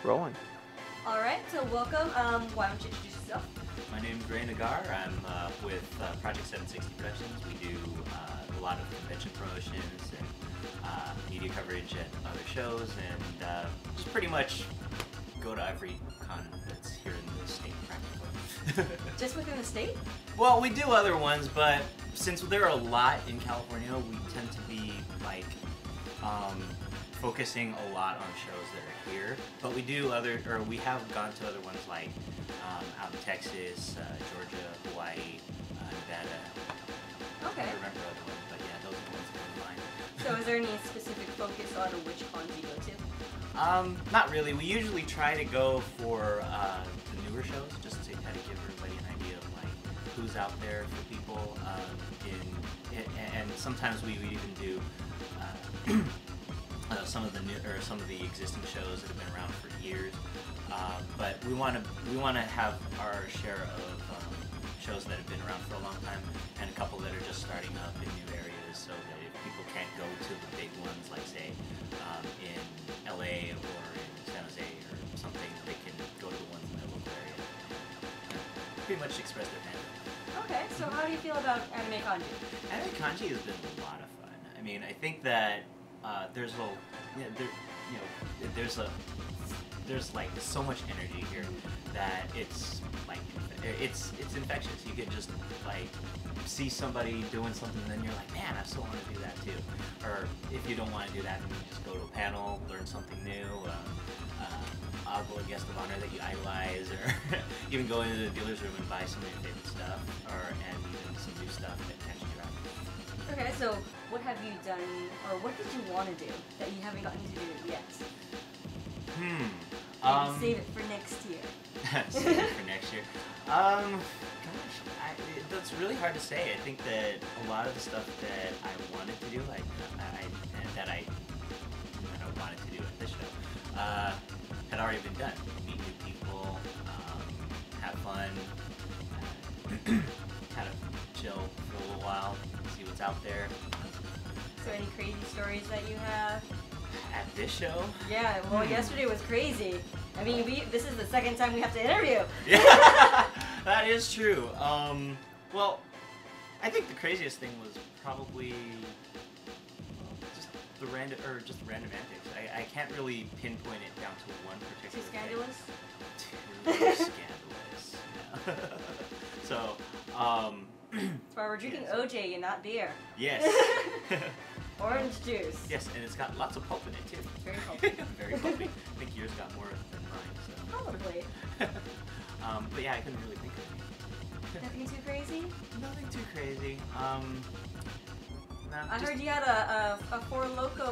rolling. All right, so welcome. Why don't you introduce yourself? My name is Nagar. I'm with Project 760 Productions. We do a lot of convention promotions and media coverage at other shows, and just pretty much go to every con that's here in the state practically. Just within the state? Well, we do other ones, but since there are a lot in California, we tend to be like focusing a lot on shows that are here. But we do we have gone to other ones like out in Texas, Georgia, Hawaii, Nevada. Okay. I don't remember other ones, but yeah, those are the ones that come to mind. So is there any specific focus on which cons you go to? Not really. We usually try to go for the newer shows, just to kind of give everybody an idea of like who's out there for people. And sometimes we would even do some of the existing shows that have been around for years. But we want to have our share of shows that have been around for a long time, and a couple that are just starting up in new areas, so that if people can't go to the big ones, like say in LA or in San Jose or something, they can go to the ones in their local area. Pretty much express their fandom. Okay, so how do you feel about Anime Conji? Anime Conji has been a lot of fun. I mean, I think that there's like so much energy here that it's like it's infectious. You can just like see somebody doing something, and then you're like, man, I still want to do that too. Or if you don't want to do that, then you just go to a panel, learn something new. I'll go a guest of honor that you idolize, or even go into the dealer's room and buy some of your favorite stuff, and even some new stuff that catches your eye. Okay, so what have you done, or what did you want to do that you haven't gotten to do yet? Maybe save it for next year. Save it for next year. Gosh, that's really hard to say. I think that a lot of the stuff that I wanted to do, I wanted to do at this show, had already been done. Meet new people, have fun, kind of chill for a little while, see what's out there. So any crazy stories that you have? At this show? Yeah, well, yesterday was crazy. I mean, this is the second time we have to interview. Yeah, that is true. Well, I think the craziest thing was probably just random antics. I can't really pinpoint it down to one particular Too scandalous? Too scandalous. Yeah. So, That's why we're drinking OJ and not beer. Yes. Orange juice. Yes, and it's got lots of pulp in it too. Very pulpy. Very pulpy. I think yours got more than mine. So. Probably. But yeah, I couldn't really think of anything. Nothing too crazy? Nothing too crazy. No, I heard you had a FourLoko.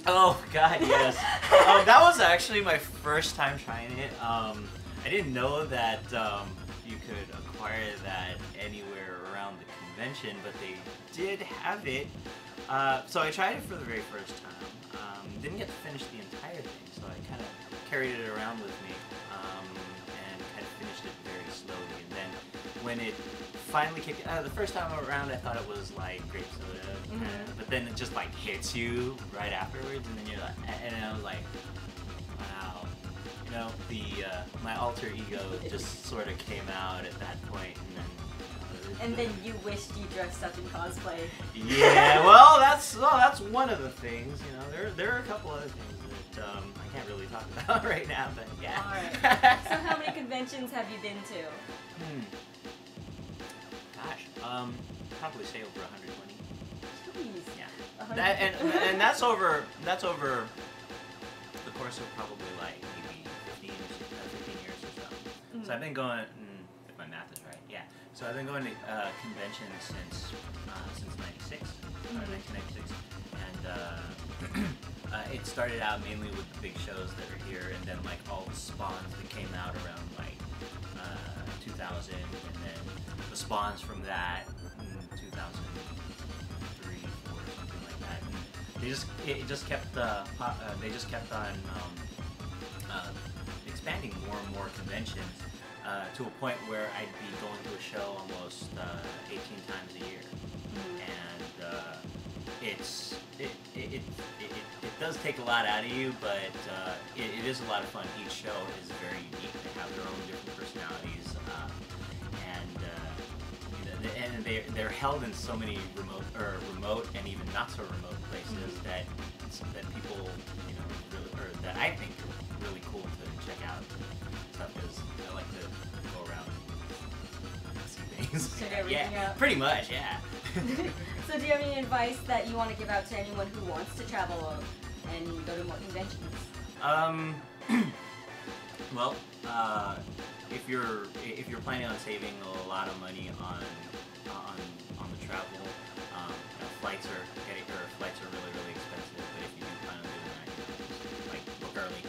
Oh God, yes. That was actually my first time trying it. I didn't know that you could acquire that anywhere around the convention, but they did have it. So I tried it for the very first time. Didn't get to finish the entire thing, so I kind of carried it around with me and kind of finished it very slowly. And then when it finally kicked the first time around, I thought it was like grape soda, but then it just like hits you right afterwards, and then you're like, and I was like, wow, you know, my alter ego just sort of came out at that point, and then. And then you wished you dressed up in cosplay. Yeah, well, that's one of the things. You know, there are a couple other things that I can't really talk about right now, but yeah. All right. So how many conventions have you been to? Gosh, probably say over 120. Jeez. Yeah. And that's over the course of probably like maybe 15 years or so. So I've been going. If my math is right, yeah. So I've been going to conventions since '96, 1996, and it started out mainly with the big shows that are here, and then like all the spawns that came out around like 2000, and then the spawns from that in 2003, 4, something like that. And they just kept on expanding more and more conventions. To a point where I'd be going to a show almost 18 times a year. And it does take a lot out of you, but it is a lot of fun. Each show is very unique. They have their own different personalities, and they're held in so many remote and even not so remote places that people really, or that I think are really cool to check out stuff because I like to go around and see things. Check everything out. Pretty much, yeah. So do you have any advice that you want to give out to anyone who wants to travel and go to more conventions? Well, if you're planning on saving a lot of money on the travel, flights are really expensive. But if you do plan on doing that, just, like, book early.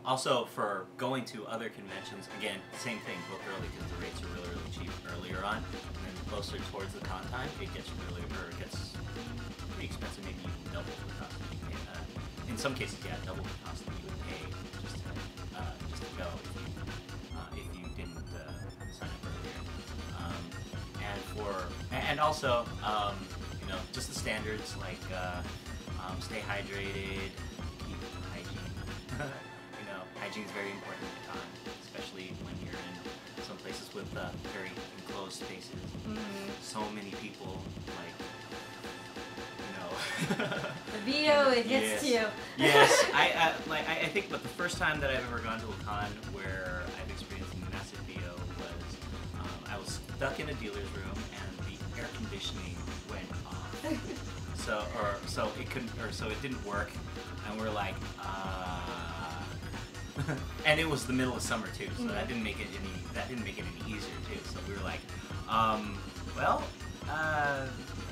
Also, for going to other conventions, again, same thing, book early because the rates are really cheap earlier on, and then closer towards the con time, it gets pretty expensive, maybe even double the cost that you pay. In some cases, yeah, double the cost that you would pay just to go if you didn't sign up earlier. And also, just the standards like stay hydrated, keep hygiene. Hygiene is very important at the con, especially when you're in some places with very enclosed spaces. So many people, the VO, it gets to you. Yes, I think, but the first time that I've ever gone to a con where I've experienced massive VO was I was stuck in a dealer's room and the air conditioning went off. So it didn't work, and we're like, and it was the middle of summer too, so that didn't make it any easier too. So we were like,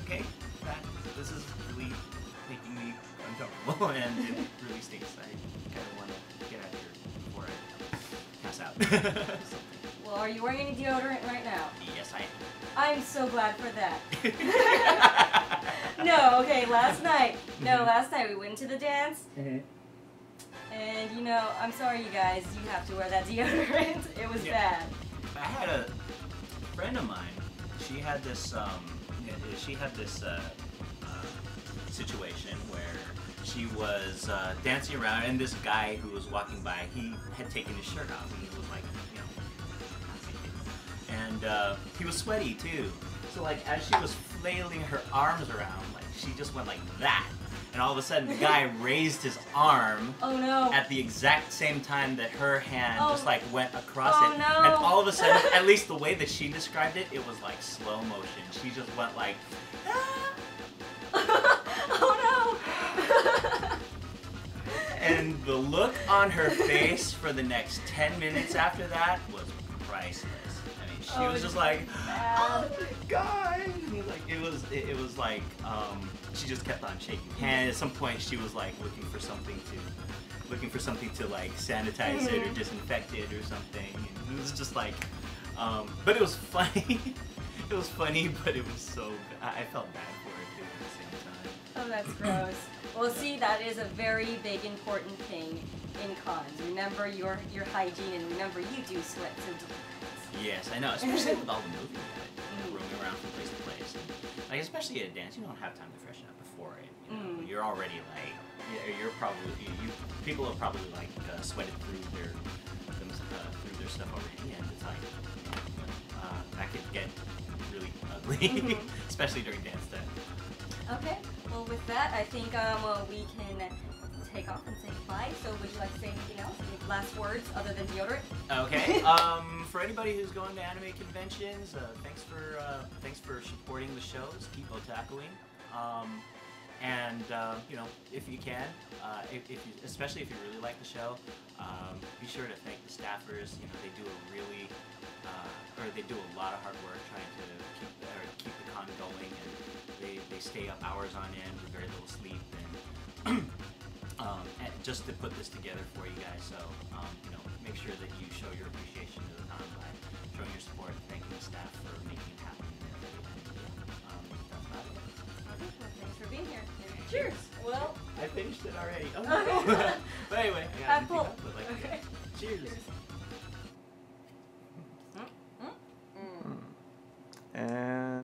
okay, this is really making me uncomfortable, and it really stinks. I kind of want to get out of here before I pass out. Well, are you wearing any deodorant right now? Yes, I am. I'm so glad for that. No, okay, last night we went to the dance. And I'm sorry you guys, you have to wear that deodorant. It was bad. I had a friend of mine, she had this situation where she was dancing around, and this guy who was walking by, he had taken his shirt off, and he was like, and he was sweaty too. So like as she was flailing her arms around, like she just went like that. And all of a sudden, the guy raised his arm at the exact same time that her hand just like went across it. No. And all of a sudden, at least the way that she described it, it was like slow motion. She just went like, ah. Oh no! And the look on her face for the next 10 minutes after that was priceless. I mean, she was just like, oh my god! Like it was like she just kept on shaking hands. At some point, she was like looking for something to like sanitize it or disinfect it or something. And it was just like, but it was funny. It was funny, but it was so. I felt bad for her too at the same time. Oh, that's gross. Well, see, that is a very big important thing in cons. Remember your hygiene, and remember you do sweat so deep. Yes, I know, especially with all the moving roaming around from place to place. And, like, especially at a dance, you don't have time to freshen up before it. You're already like, people have probably like sweated through their stuff already, and it's like that could get really ugly, especially during dance time. Okay, well with that, I think we can take off and say goodbye. So would you like to say anything else? Any last words other than deodorant? Okay. For anybody who's going to anime conventions, thanks for supporting the shows. Keep otakuing. And if you can, especially if you really like the show, be sure to thank the staffers. They do a lot of hard work trying to keep the con going, and they stay up hours on end with very little sleep, and just to put this together for you guys. So make sure that you show your appreciation to the con by showing your support, thanking the staff for making it happen. That's about it. Okay, well, thanks for being here. Cheers. Well, I finished it already. Oh no. But anyway, I got to pick up. But cheers.